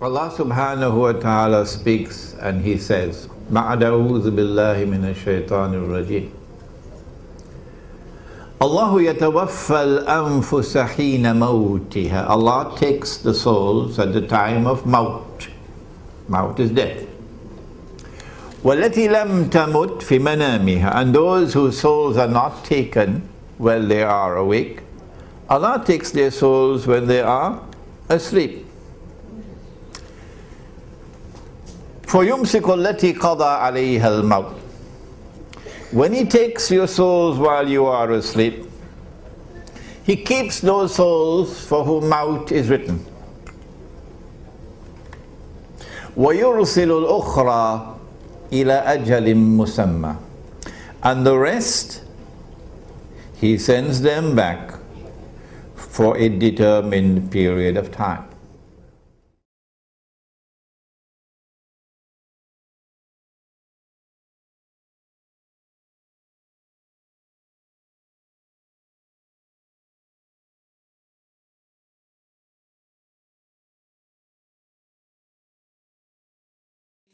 Allah subhanahu wa ta'ala speaks and He says, Ma'ada'udhu billahi minash shaitanir rajim. Allahu yatawaffa al-anfusa hina mawtiha. Allah takes the souls at the time of maut. Maut is death. وَالَّتِي لَمْ تَمُتْ فِي مَنَامِهَا. And those whose souls are not taken while they are awake, Allah takes their souls when they are asleep. فَيُمْسِكُ الَّتِي قَضَى عَلَيْهَا الْمَوْتِ. When He takes your souls while you are asleep, He keeps those souls for whom maut is written. وَيُرْسِلُ الْأُخْرَى إِلَى أَجَلٍ مُسَمَّى. And the rest, He sends them back for a determined period of time.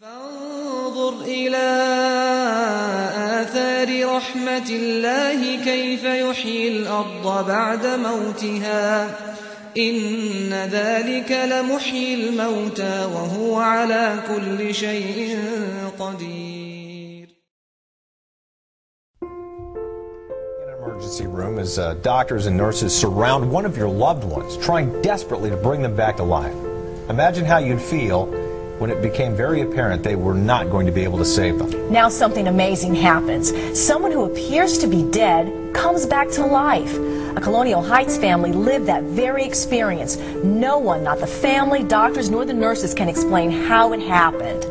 فانظر إلى آثار رحمة الله كيف يحيي الأرض بعد موتها إن ذلك لمحيي الموتى وهو على كل شيء قدير. In an emergency room as doctors and nurses surround one of your loved ones, trying desperately to bring them back to life. Imagine how you'd feel when it became very apparent they were not going to be able to save them. Now something amazing happens. Someone who appears to be dead comes back to life. A Colonial Heights family lived that very experience. No one, not the family, doctors, nor the nurses, can explain how it happened.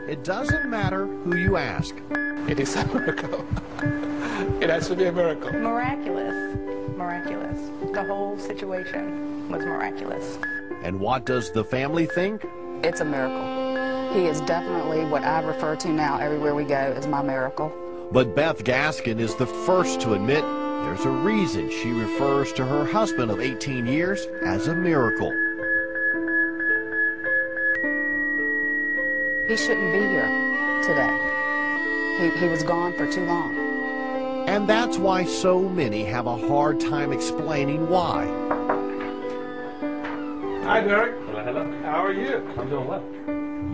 It doesn't matter who you ask. It is a miracle. It has to be a miracle. Miraculous. Miraculous. The whole situation was miraculous. And what does the family think? It's a miracle. He is definitely what I refer to now everywhere we go as my miracle. But Beth Gaskin is the first to admit there's a reason she refers to her husband of 18 years as a miracle. He shouldn't be here today. He was gone for too long. And that's why so many have a hard time explaining why. Hi, Derek. Hello, hello. How are you? I'm doing well.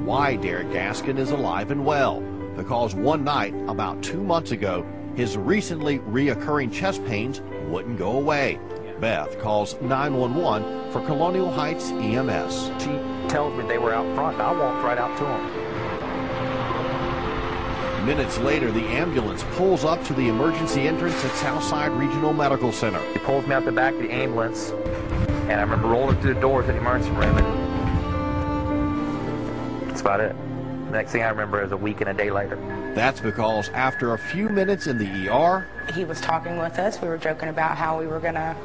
Why Derek Gaskin is alive and well. Because one night, about 2 months ago, his recently reoccurring chest pains wouldn't go away. Beth calls 911 for Colonial Heights EMS. She tells me they were out front, and I walked right out to them. Minutes later, the ambulance pulls up to the emergency entrance at Southside Regional Medical Center. He pulls me out the back of the ambulance, and I remember rolling through the doors of the emergency room, and that's about it. The next thing I remember is a week and a day later. That's because after a few minutes in the ER, He was talking with us. We were joking about how we were going to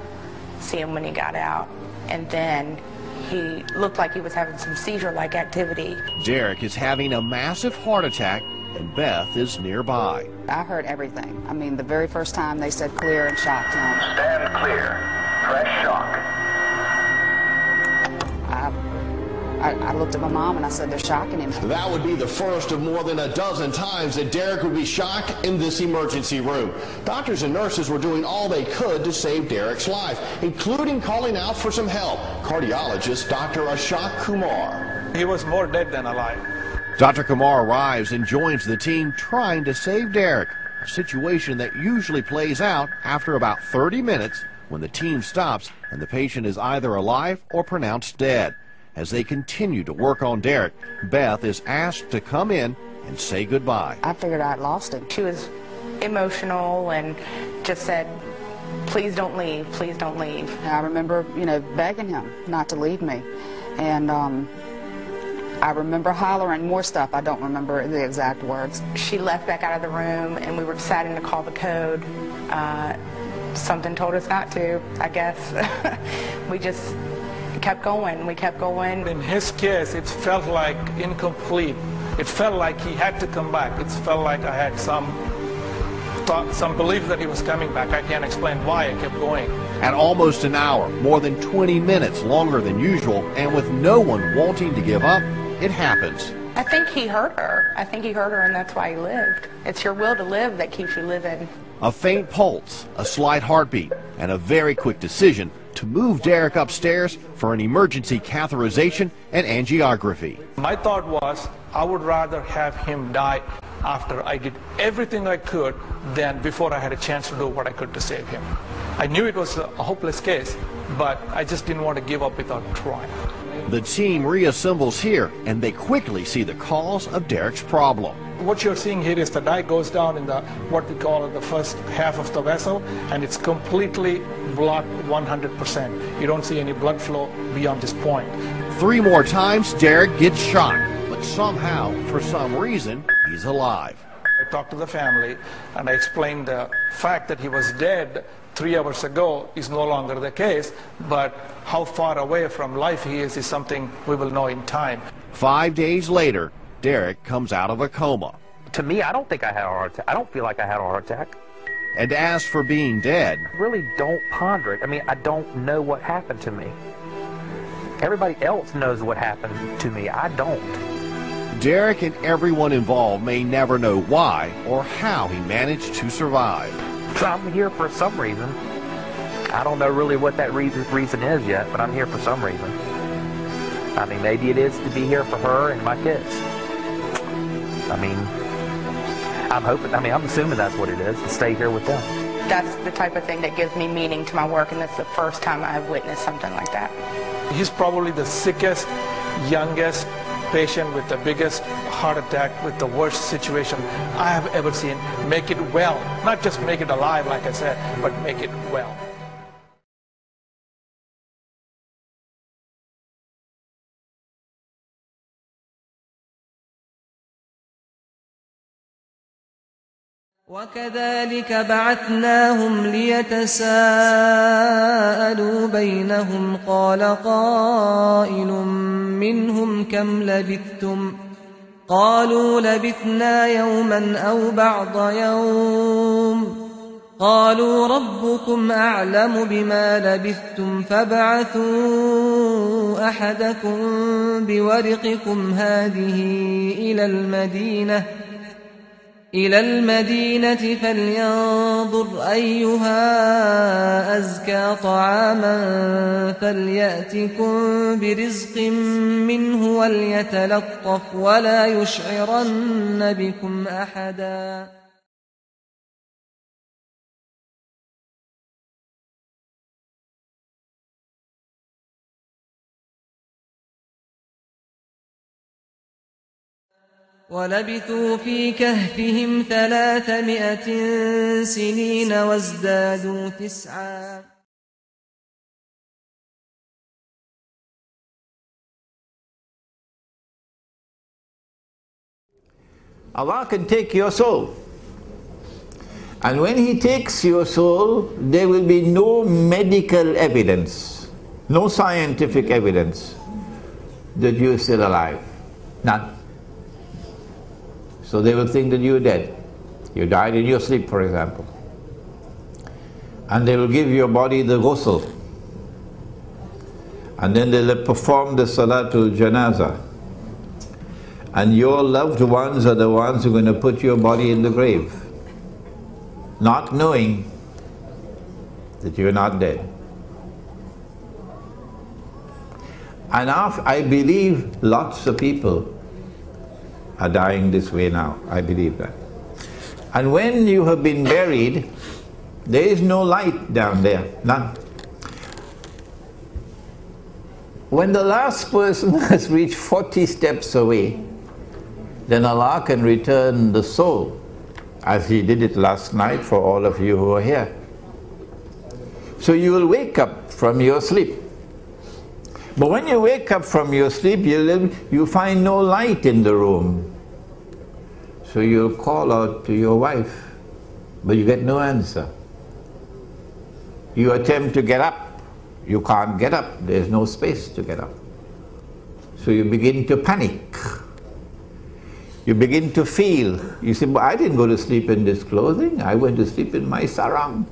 see him when he got out. And then he looked like he was having some seizure-like activity. Derek is having a massive heart attack, and Beth is nearby. I heard everything. I mean, the very first time they said clear and shocked him. Stand clear. Fresh shock. I looked at my mom and I said, they're shocking him. That would be the first of more than a dozen times that Derek would be shocked in this emergency room. Doctors and nurses were doing all they could to save Derek's life, including calling out for some help. Cardiologist Dr. Ashok Kumar. He was more dead than alive. Dr. Kumar arrives and joins the team trying to save Derek, a situation that usually plays out after about 30 minutes when the team stops and the patient is either alive or pronounced dead. As they continue to work on Derek, Beth is asked to come in and say goodbye. I figured I'd lost him. She was emotional and just said, please don't leave, please don't leave. I remember, begging him not to leave me. And I remember hollering more stuff. I don't remember the exact words. She left back out of the room and we were deciding to call the code. Something told us not to, I guess. We just kept going. We kept going. In his case, it felt like incomplete. It felt like he had to come back. It felt like I had some thought, some belief that he was coming back. I can't explain why I kept going. At almost an hour, more than 20 minutes longer than usual, and with no one wanting to give up, it happens. I think he hurt her. I think he hurt her, and that's why he lived. It's your will to live that keeps you living. A faint pulse, a slight heartbeat, and a very quick decision to move Derek upstairs for an emergency catheterization and angiography. My thought was I would rather have him die after I did everything I could than before I had a chance to do what I could to save him. I knew it was a hopeless case, but I just didn't want to give up without trying. The team reassembles here, and they quickly see the cause of Derek's problem. What you're seeing here is the dye goes down in the what we call the first half of the vessel, and it's completely blocked 100%. You don't see any blood flow beyond this point. 3 more times, Derek gets shot, but somehow, for some reason, he's alive. I talked to the family, and I explained the fact that he was dead 3 hours ago is no longer the case, but how far away from life he is something we will know in time. 5 days later, Derek comes out of a coma. To me, I don't think I had a heart attack. I don't feel like I had a heart attack. And as for being dead, I really don't ponder it. I mean, I don't know what happened to me. Everybody else knows what happened to me. I don't. Derek and everyone involved may never know why or how he managed to survive. So I'm here for some reason. I don't know really what that reason is yet, but I'm here for some reason. I mean, maybe it is to be here for her and my kids. I mean, I'm assuming that's what it is, to stay here with them. That's the type of thing that gives me meaning to my work, and that's the first time I've witnessed something like that. He's probably the sickest, youngest patient with the biggest heart attack, with the worst situation I have ever seen. Make it well. Not just make it alive, like I said, but make it well. وكذلك بعثناهم ليتساءلوا بينهم قال قائل منهم كم لبثتم قالوا لبثنا يوما أو بعض يوم قالوا ربكم أعلم بما لبثتم فابعثوا أحدكم بورقكم هذه إلى المدينة فلينظر أيها أزكى طعاما فليأتكم برزق منه وليتلطف ولا يشعرن بكم أحدا. ولبثوا في كهفهم 300 سنين وازدادوا 9. Allah can take your soul. And when He takes your soul, there will be no medical evidence, no scientific evidence that you are still alive. None. So they will think that you are dead. You died in your sleep, for example. And they will give your body the ghusl. And then they will perform the salatul janazah. And your loved ones are the ones who are going to put your body in the grave, not knowing that you are not dead. And I believe lots of people are dying this way now. I believe that. And when you have been buried, there is no light down there, none. When the last person has reached 40 steps away, then Allah can return the soul, as He did it last night for all of you who are here. So you will wake up from your sleep. But when you wake up from your sleep, you find no light in the room. So you'll call out to your wife, but you get no answer. You attempt to get up. You can't get up. There's no space to get up. So you begin to panic. You begin to feel. You say, but I didn't go to sleep in this clothing. I went to sleep in my sarong.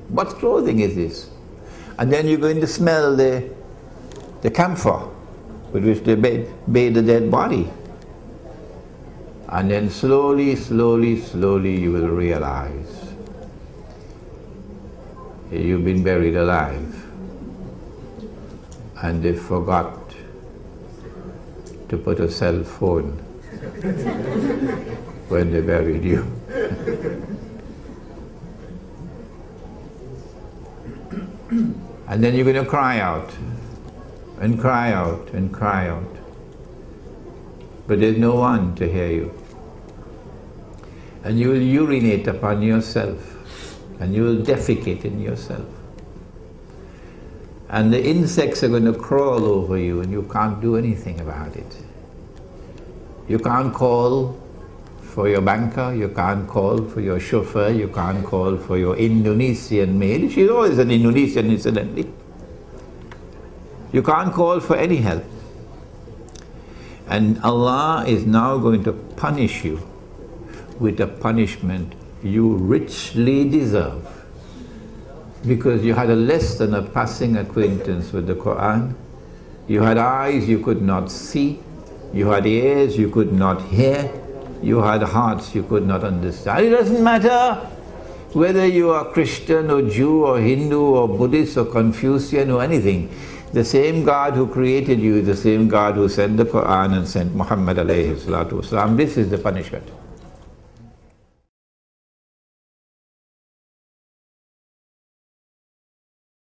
What clothing is this? And then you're going to smell the camphor with which they bathe the dead body. And then slowly, slowly, slowly you will realize you've been buried alive. And they forgot to put a cell phone when they buried you. And then you're going to cry out, and cry out, and cry out. But there's no one to hear you. And you will urinate upon yourself, and you will defecate in yourself. And the insects are going to crawl over you, and you can't do anything about it. You can't call for your banker, you can't call for your chauffeur, you can't call for your Indonesian maid. She's always an Indonesian, incidentally. You can't call for any help. And Allah is now going to punish you with a punishment you richly deserve, because you had a less than a passing acquaintance with the Quran. You had eyes you could not see, you had ears you could not hear, you had hearts you could not understand. It doesn't matter whether you are Christian or Jew or Hindu or Buddhist or Confucian or anything. The same God who created you is the same God who sent the Quran and sent Muhammad alayhi salatu wasalam. This is the punishment.